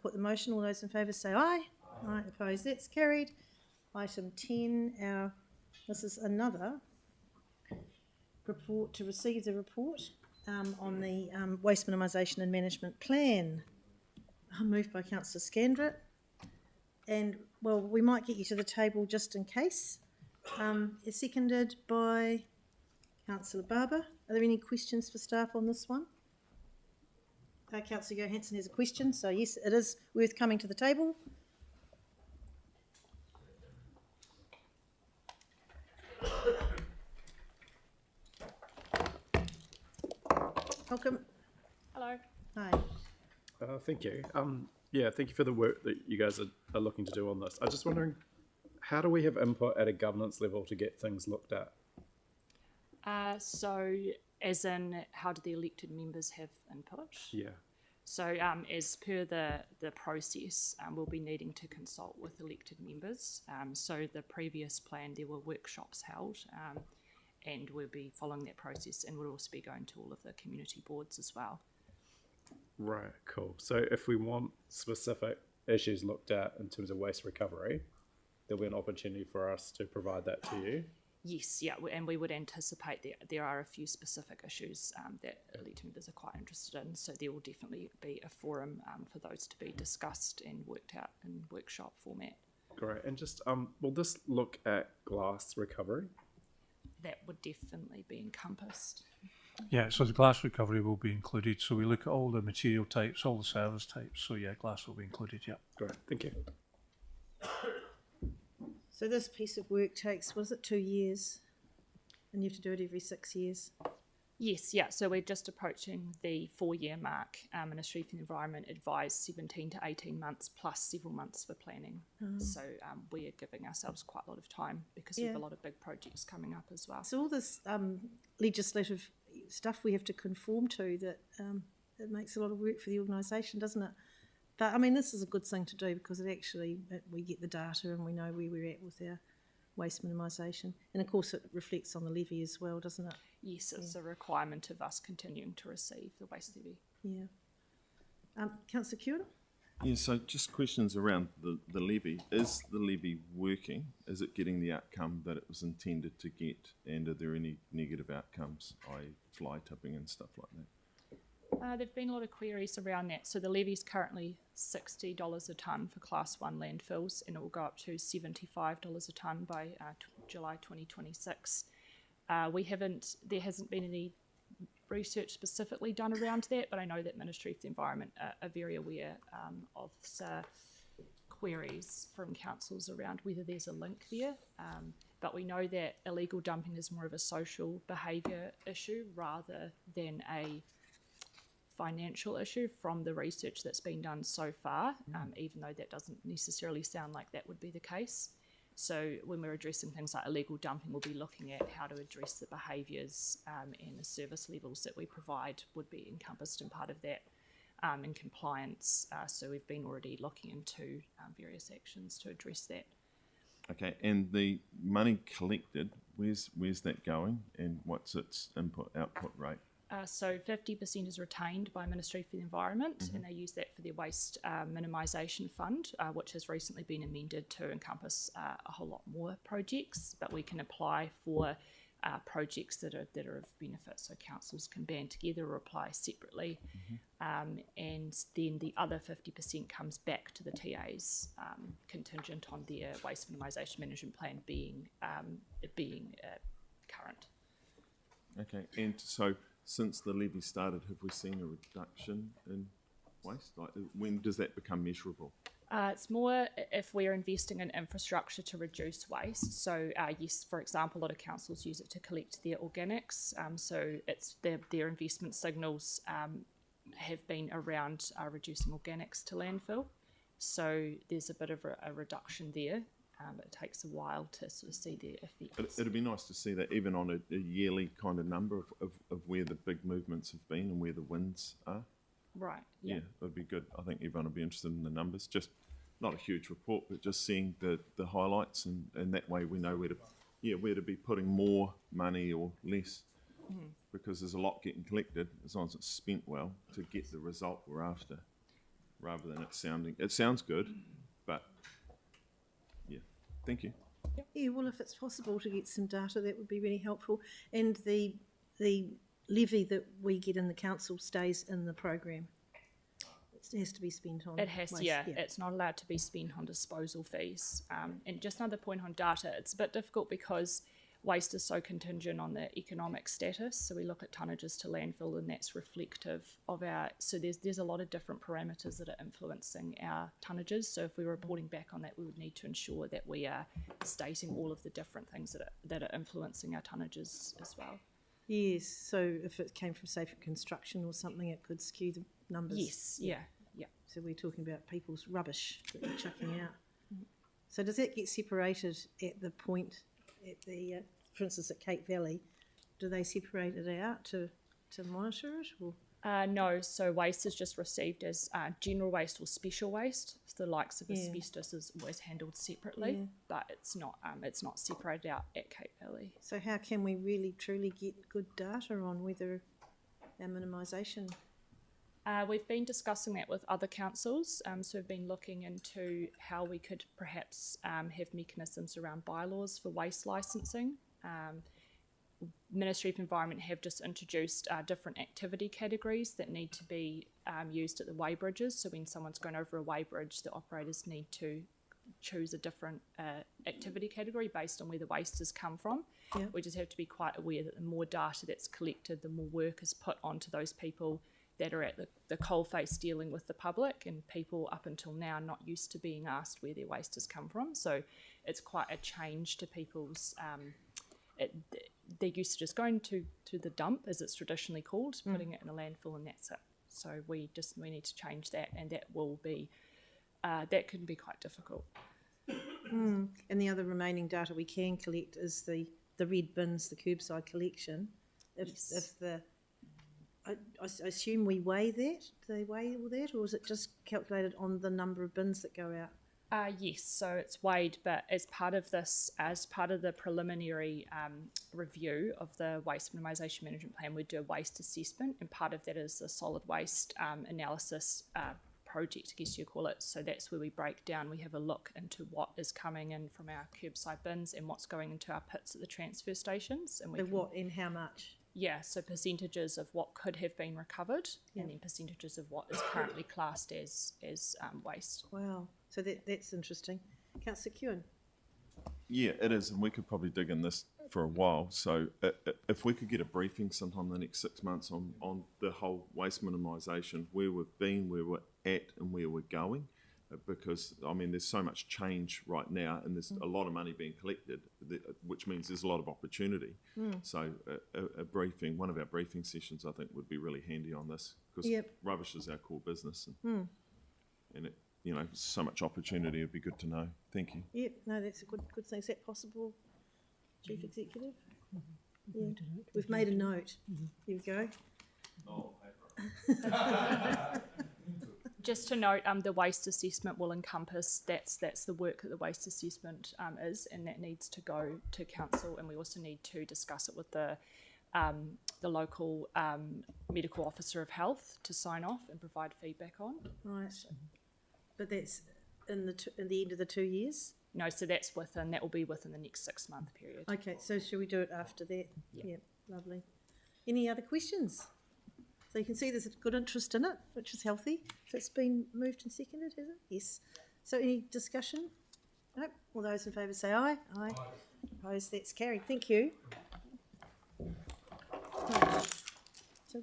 put the motion. All those in favour say aye. Aye. Opposed? That's carried. Item 10, this is another report to receive the report on the Waste Minimisation and Management Plan. Moved by Councillor Scandrett. And, well, we might get you to the table just in case. It's seconded by Councillor Barber. Are there any questions for staff on this one? Councillor Johansson has a question, so yes, it is worth coming to the table. Welcome. Hello. Hi. Thank you. Yeah, thank you for the work that you guys are looking to do on this. I'm just wondering, how do we have input at a governance level to get things looked at? So, as in, how do the elected members have input? Yeah. So, as per the process, we'll be needing to consult with elected members. So, the previous plan, there were workshops held, and we'll be following that process, and we'll also be going to all of the community boards as well. Right, cool. So if we want specific issues looked at in terms of waste recovery, there'll be an opportunity for us to provide that to you? Yes, yeah, and we would anticipate that there are a few specific issues that elected members are quite interested in, so there will definitely be a forum for those to be discussed and worked out in workshop format. Great. And just, will this look at glass recovery? That would definitely be encompassed. Yeah, so the glass recovery will be included. So we look at all the material types, all the service types. So yeah, glass will be included, yeah. Great, thank you. So this piece of work takes, was it 2 years? And you have to do it every 6 years? Yes, yeah, so we're just approaching the 4-year mark. Ministry for the Environment advised 17 to 18 months plus several months for planning. So we are giving ourselves quite a lot of time because we have a lot of big projects coming up as well. So all this legislative stuff we have to conform to, that it makes a lot of work for the organisation, doesn't it? But I mean, this is a good thing to do because we get the data and we know where we're at with our waste minimisation. And of course it reflects on the levy as well, doesn't it? Yes, it's a requirement of us continuing to receive the waste levy. Yeah. Councillor Kura? Yeah, so just questions around the levy. Is the levy working? Is it getting the outcome that it was intended to get? And are there any negative outcomes, i.e. fly tipping and stuff like that? There have been a lot of queries around that. So the levy is currently $60 a tonne for Class 1 landfills, and it will go up to $75 a tonne by July 2026. There hasn't been any research specifically done around that, but I know that Ministry for the Environment are very aware of queries from councils around whether there's a link there. But we know that illegal dumping is more of a social behaviour issue rather than a financial issue from the research that's been done so far, even though that doesn't necessarily sound like that would be the case. So when we're addressing things like illegal dumping, we'll be looking at how to address the behaviours and the service levels that we provide would be encompassed in part of that, and compliance. So we've been already looking into various actions to address that. Okay, and the money collected, where's that going and what's its input-output rate? So 50% is retained by Ministry for the Environment, and they use that for their waste minimisation fund, which has recently been amended to encompass a whole lot more projects, but we can apply for projects that are of benefit, so councils can band together or apply separately, and then the other 50% comes back to the TAs, contingent on their waste minimisation management plan being current. Okay, and so since the levy started, have we seen a reduction in waste? Like, when does that become measurable? It's more if we're investing in infrastructure to reduce waste. So yes, for example, a lot of councils use it to collect their organics. So it's their investment signals have been around reducing organics to landfill. So there's a bit of a reduction there. It takes a while to sort of see the effects. It'd be nice to see that even on a yearly kind of number of where the big movements have been and where the wins are. Right. Yeah, that'd be good. I think everyone would be interested in the numbers. Just not a huge report, but just seeing the highlights, and that way we know where to be putting more money or less. Because there's a lot getting collected as long as it's spent well to get the result we're after. rather than it sounds good, but yeah, thank you. Yeah, well, if it's possible to get some data, that would be really helpful. And the levy that we get in the council stays in the program. It has to be spent on It has, waste. yeah, it's not allowed to be spent on disposal fees. And just another point on data, it's a bit difficult because waste is so contingent on the economic status. So we look at tonnages to landfill, and that's reflective of our. So there's a lot of different parameters that are influencing our tonnages. So if we're reporting back on that, we would need to ensure that we are stating all of the different things that are influencing our tonnages as well. Yes, so if it came from, say, construction or something, it could skew the numbers. Yes, yeah. So we're talking about people's rubbish that they're chucking out. So does that get separated at the point, at the, for instance, at Cape Valley? Do they separate it out to monitor it? Or? No, so waste is just received as general waste or special waste. So the likes of asbestos is always handled separately, but it's not separated out at Cape Valley. So how can we really truly get good data on whether our minimisation? We've been discussing that with other councils, so we've been looking into how we could perhaps have mechanisms around bylaws for waste licensing. Ministry of Environment have just introduced different activity categories that need to be used at the weighbridges. So when someone's going over a weighbridge, the operators need to choose a different activity category based on where the waste has come from. Yeah. We just have to be quite aware that the more data that's collected, the more work is put onto those people that are at the coalface dealing with the public, and people up until now not used to being asked where their waste has come from. So it's quite a change to people's they're used to just going to the dump, as it's traditionally called, putting it in a landfill, and that's it. So we need to change that, and that will be that can be quite difficult. And the other remaining data we can collect is the red bins, the curbside collection. If the I assume we weigh that. Do they weigh all that, or is it just calculated on the number of bins that go out? Yes, so it's weighed, but as part of the preliminary review of the waste minimisation management plan, we do a waste assessment, and part of that is the solid waste analysis project, I guess you call it. So that's where we break down, we have a look into what is coming in from our curbside bins and what's going into our pits at the transfer stations. And what and how much? Yeah, so percentages of what could have been recovered, and then percentages of what is currently classed as waste. Wow, so that's interesting. Councillor Kewen. Yeah, it is, and we could probably dig in this for a while. So if we could get a briefing sometime in the next 6 months on the whole waste minimisation, where we've been, where we're at, and where we're going, because I mean there's so much change right now, and there's a lot of money being collected, which means there's a lot of opportunity. So a briefing, one of our briefing sessions, I think would be really handy on this, because rubbish is our core business, and it, you know, so much opportunity. It'd be good to know. Thank you. Yep, no, that's a good thing. Is that possible, Chief Executive? Yeah, we've made a note. Here we go. Just to note, the waste assessment will encompass, that's the work that the waste assessment is, and that needs to go to council, and we also need to discuss it with the local medical officer of health to sign off and provide feedback on. Right, so, but that's in the end of the 2 years? No, so that will be within the next 6 month period. Okay, so should we do it after that? Yeah, lovely. Any other questions? So you can see there's a good interest in it, which is healthy. So it's been moved and seconded, has it? Yes. So any discussion? No? All those in favour say aye. Aye. Opposed? That's carried. Thank you. So